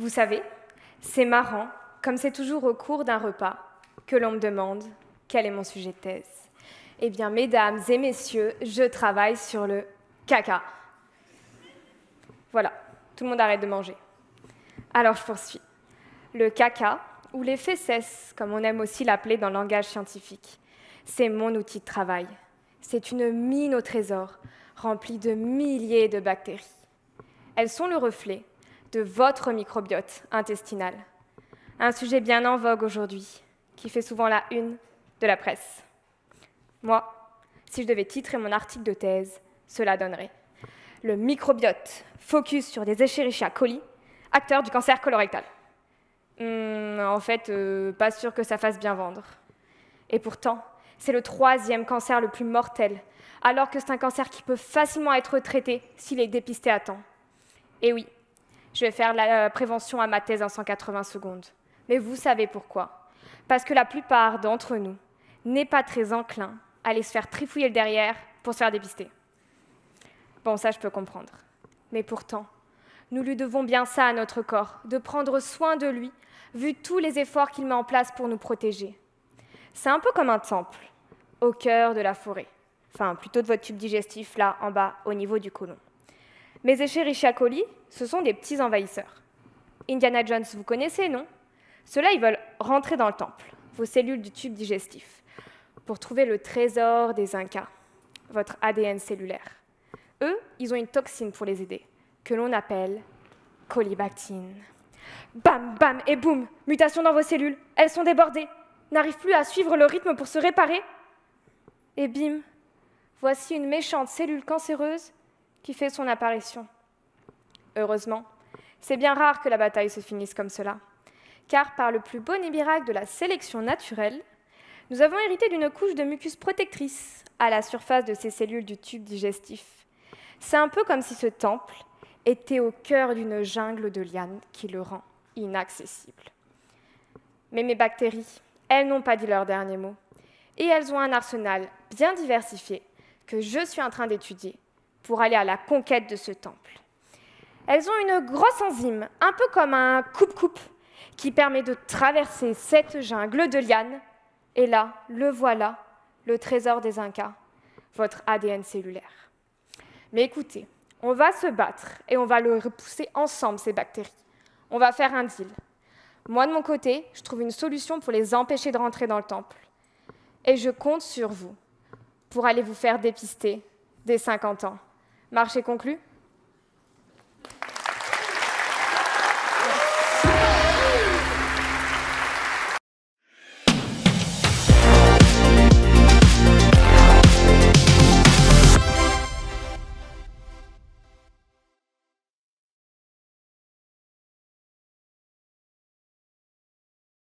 Vous savez, c'est marrant, comme c'est toujours au cours d'un repas que l'on me demande quel est mon sujet de thèse. Eh bien, mesdames et messieurs, je travaille sur le caca. Voilà, tout le monde arrête de manger. Alors, je poursuis. Le caca, ou les fesses, comme on aime aussi l'appeler dans le langage scientifique, c'est mon outil de travail. C'est une mine au trésor, remplie de milliers de bactéries. Elles sont le reflet de votre microbiote intestinal. Un sujet bien en vogue aujourd'hui, qui fait souvent la une de la presse. Moi, si je devais titrer mon article de thèse, cela donnerait « Le microbiote, focus sur des Escherichia coli, acteur du cancer colorectal ». En fait, pas sûr que ça fasse bien vendre. Et pourtant, c'est le 3e cancer le plus mortel, alors que c'est un cancer qui peut facilement être traité s'il est dépisté à temps. Et oui, je vais faire la prévention à ma thèse en 180 secondes. Mais vous savez pourquoi? Parce que la plupart d'entre nous n'est pas très enclin à aller se faire trifouiller le derrière pour se faire dépister. Bon, ça, je peux comprendre. Mais pourtant, nous lui devons bien ça à notre corps, de prendre soin de lui, vu tous les efforts qu'il met en place pour nous protéger. C'est un peu comme un temple, au cœur de la forêt. Enfin, plutôt de votre tube digestif, là, en bas, au niveau du côlon. Mais Escherichia coli, ce sont des petits envahisseurs. Indiana Jones, vous connaissez, non? Ceux-là, ils veulent rentrer dans le temple, vos cellules du tube digestif, pour trouver le trésor des Incas, votre ADN cellulaire. Eux, ils ont une toxine pour les aider, que l'on appelle colibactine. Bam, bam et boum, mutation dans vos cellules, elles sont débordées, n'arrivent plus à suivre le rythme pour se réparer. Et bim, voici une méchante cellule cancéreuse qui fait son apparition. Heureusement, c'est bien rare que la bataille se finisse comme cela, car par le plus beau miracle de la sélection naturelle, nous avons hérité d'une couche de mucus protectrice à la surface de ces cellules du tube digestif. C'est un peu comme si ce temple était au cœur d'une jungle de lianes qui le rend inaccessible. Mais mes bactéries, elles n'ont pas dit leur dernier mot, et elles ont un arsenal bien diversifié que je suis en train d'étudier pour aller à la conquête de ce temple. Elles ont une grosse enzyme, un peu comme un coupe-coupe, qui permet de traverser cette jungle de lianes. Et là, le voilà, le trésor des Incas, votre ADN cellulaire. Mais écoutez, on va se battre et on va le repousser ensemble, ces bactéries. On va faire un deal. Moi, de mon côté, je trouve une solution pour les empêcher de rentrer dans le temple. Et je compte sur vous pour aller vous faire dépister dès 50 ans. Marché conclu?